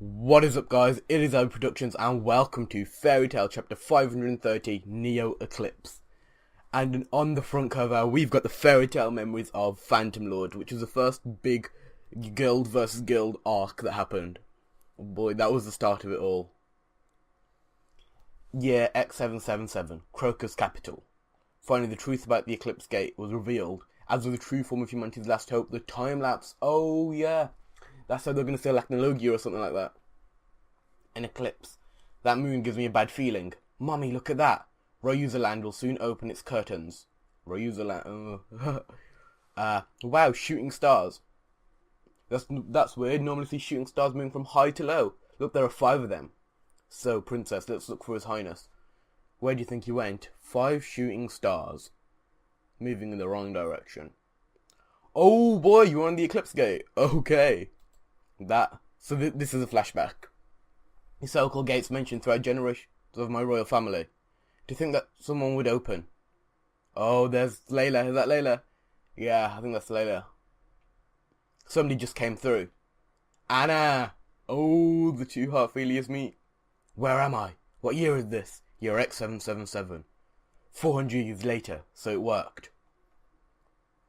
What is up, guys? It is Owen Productions and welcome to Fairy Tail chapter 530, Neo Eclipse. And on the front cover we've got the Fairy Tail memories of Phantom Lord, which was the first big guild versus guild arc that happened. Boy, that was the start of it all. Year X777, Crocus Capital. Finally the truth about the Eclipse Gate was revealed, as was the true form of humanity's last hope, the time-lapse. Oh yeah. That's how they're going to sell Acnologia or something like that. An eclipse. That moon gives me a bad feeling. Mommy, look at that. Ryuza Land will soon open its curtains. Ryuza Land. Wow, shooting stars. That's weird. Normally see shooting stars moving from high to low. Look, there are 5 of them. So, Princess, let's look for His Highness. Where do you think he went? 5 shooting stars. Moving in the wrong direction. Oh boy, you're on the Eclipse Gate. Okay. So this is a flashback. The so-called gates mentioned throughout generations of my royal family. Do you think that someone would open? Oh, there's Layla. Is that Layla? Yeah, I think that's Layla. Somebody just came through. Anna! Oh, the two Heartfilias meet. Where am I? What year is this? Year X777. 400 years later, so it worked.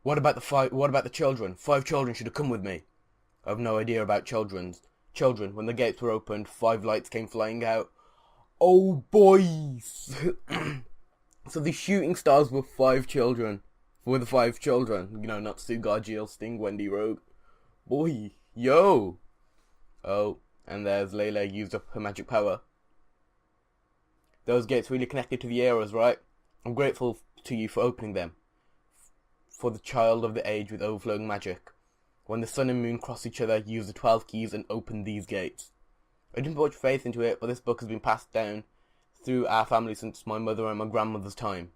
What about the children? 5 children should have come with me. I have no idea about children. When the gates were opened, 5 lights came flying out. Oh, boys! So the shooting stars were 5 children. Were the 5 children. You know, Natsu, Gargiel, Sting, Wendy, Rogue. Boy, yo! Oh, and there's Layla used up her magic power. Those gates really connected to the eras, right? I'm grateful to you for opening them. For the child of the age with overflowing magic. When the sun and moon cross each other, use the 12 keys and open these gates. I didn't put much faith into it, but this book has been passed down through our family since my mother and my grandmother's time.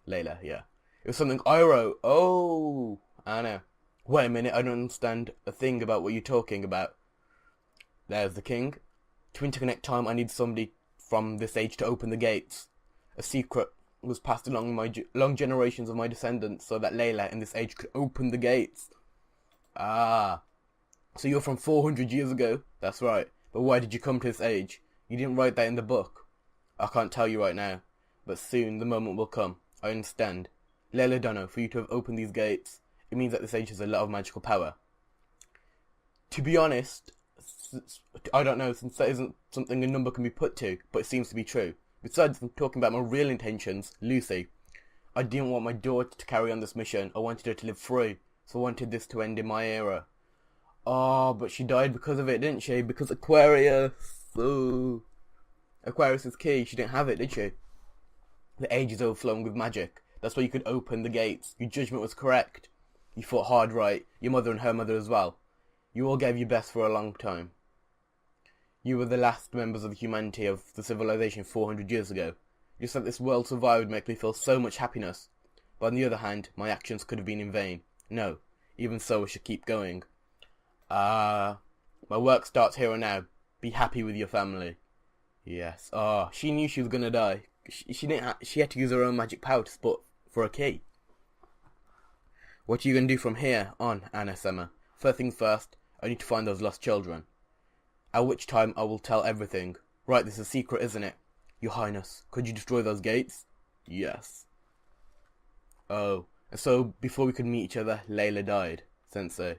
Layla, yeah. It was something I wrote. Oh, Anna. Wait a minute, I don't understand a thing about what you're talking about. There's the king. To interconnect time, I need somebody from this age to open the gates. A secret was passed along long generations of my descendants so that Layla in this age could open the gates. Ah, so you're from 400 years ago? That's right. But why did you come to this age? You didn't write that in the book. I can't tell you right now, but soon the moment will come. I understand. Layla Dono, for you to have opened these gates, it means that this age has a lot of magical power. To be honest, I don't know, since that isn't something a number can be put to, but it seems to be true. Besides, I'm talking about my real intentions, Lucy. I didn't want my daughter to carry on this mission. I wanted her to live free. So I wanted this to end in my era. Oh, but she died because of it, didn't she? Because Aquarius. Oh. Aquarius is key. She didn't have it, did she? The age is overflowing with magic. That's why you could open the gates. Your judgment was correct. You fought hard, right? Your mother and her mother as well. You all gave your best for a long time. You were the last members of the humanity of the civilization 400 years ago. Just that this world survived would make me feel so much happiness. But on the other hand, my actions could have been in vain. No, even so I should keep going. My work starts here and now. Be happy with your family. Yes. She knew she was gonna die. She had to use her own magic power to spot for a key. What are you gonna do from here on, Anna-sama? First things first, I need to find those lost children. At which time I will tell everything. Right, this is a secret, isn't it? Your Highness, could you destroy those gates? Yes. Oh. And so, before we could meet each other, Layla died, Sensei.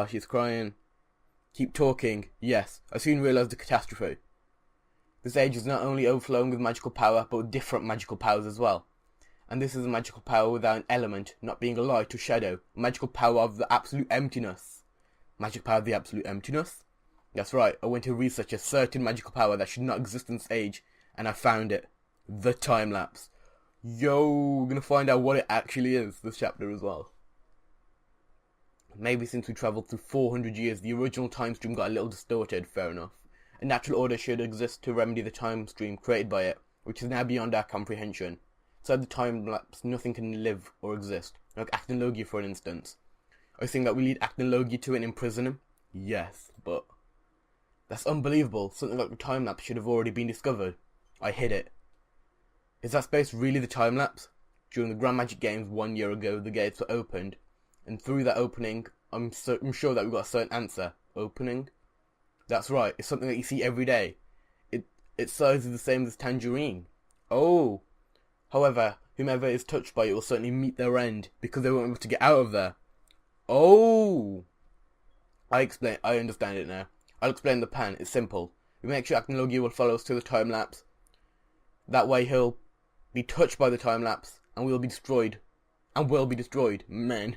She's crying. Keep talking. Yes, I soon realized the catastrophe. This age is not only overflowing with magical power, but with different magical powers as well. And this is a magical power without an element, not being a light or shadow. A magical power of the absolute emptiness. Magic power of the absolute emptiness? That's right, I went to research a certain magical power that should not exist in this age, and I found it. The time-lapse. Yo, we're gonna find out what it actually is, this chapter as well. Maybe since we travelled through 400 years, the original time stream got a little distorted, fair enough. A natural order should exist to remedy the time stream created by it, which is now beyond our comprehension. Inside the time-lapse, nothing can live or exist, like Acnologia for an instance. I think that we lead Acnologia to it and imprison him? Yes, but that's unbelievable. Something like the time-lapse should have already been discovered. I hid it. Is that space really the time-lapse? During the Grand Magic Games 1 year ago, the gates were opened, and through that opening, I'm sure that we got a certain answer. Opening? That's right, it's something that you see every day. Its size is the same as tangerine. Oh. However, whomever is touched by it will certainly meet their end, because they won't be able to get out of there. Oh. I understand it now. I'll explain the plan. It's simple. We make sure Acknologia will follow us to the time-lapse. That way he'll be touched by the time-lapse, and we'll be destroyed. And will be destroyed. Man.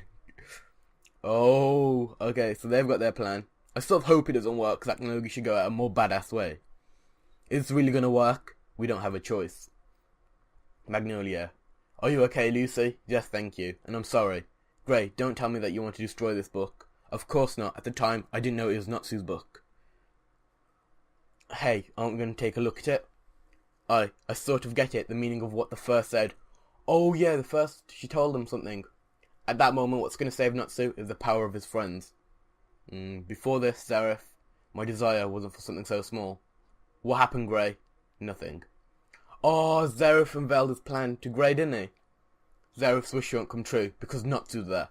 Oh, okay, so they've got their plan. I sort of hope it doesn't work, because Acknologia should go out a more badass way. Is it really going to work? We don't have a choice. Magnolia. Are you okay, Lucy? Yes, thank you. And I'm sorry. Gray, don't tell me that you want to destroy this book. Of course not. At the time, I didn't know it was Natsu's book. Hey, aren't we going to take a look at it? I sort of get it, the meaning of what the first said. Oh yeah, the first, she told him something. At that moment, what's going to save Natsu is the power of his friends. Before this, ZEREF, my desire wasn't for something so small. What happened, Gray? Nothing. Oh, ZEREF unveiled his plan to Gray, didn't he? ZEREF's wish won't come true, because Natsu's there.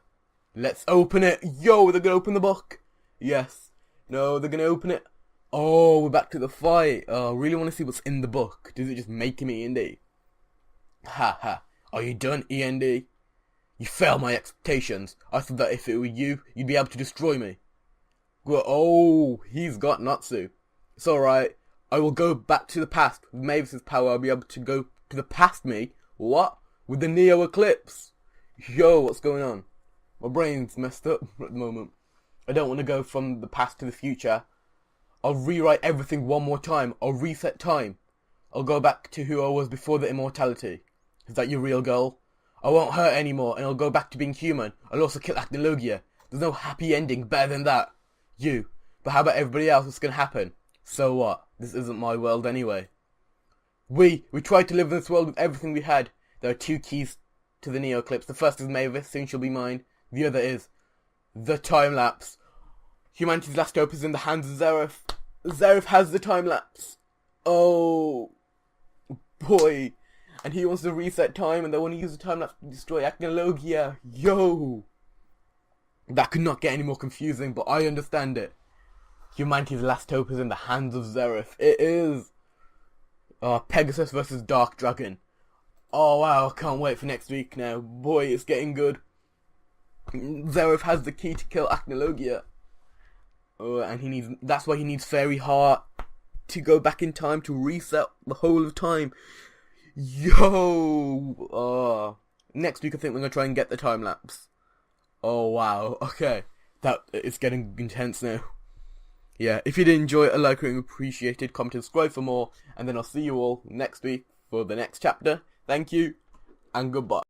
Let's open it! Yo, they're gonna open the book! Yes. No, they're gonna open it. Oh, we're back to the fight. I really want to see what's in the book. Does it just make him E.n.d? Ha ha. Are you done, E.n.d? You failed my expectations. I thought that if it were you, you'd be able to destroy me. Oh, he's got Natsu. It's alright. I will go back to the past. With Mavis's power, I'll be able to go to the past me. What? With the Neo Eclipse. Yo, what's going on? My brain's messed up at the moment. I don't want to go from the past to the future. I'll rewrite everything one more time. I'll reset time. I'll go back to who I was before the immortality. Is that your real goal? I won't hurt anymore, and I'll go back to being human. I'll also kill Acknologia. There's no happy ending better than that. You. But how about everybody else? What's going to happen? So what? This isn't my world anyway. We tried to live in this world with everything we had. There are two keys to the Neo Eclipse. The first is Mavis, soon she'll be mine. The other is the time-lapse. Humanity's last hope is in the hands of ZEREF. ZEREF has the time-lapse. Oh, boy. And he wants to reset time, and they want to use the time-lapse to destroy Acknologia. Yo. That could not get any more confusing, but I understand it. Humanity's last hope is in the hands of ZEREF. It is. Pegasus versus Dark Dragon. Oh wow, I can't wait for next week now. Boy, it's getting good. ZEREF has the key to kill Acknologia. And that's why he needs Fairy Heart to go back in time to reset the whole of time. Yo! Next week I think we're going to try and get the time lapse. Oh wow, okay. It's getting intense now. Yeah, if you did enjoy it, a like would be appreciated, comment and subscribe for more, and then I'll see you all next week for the next chapter. Thank you, and goodbye.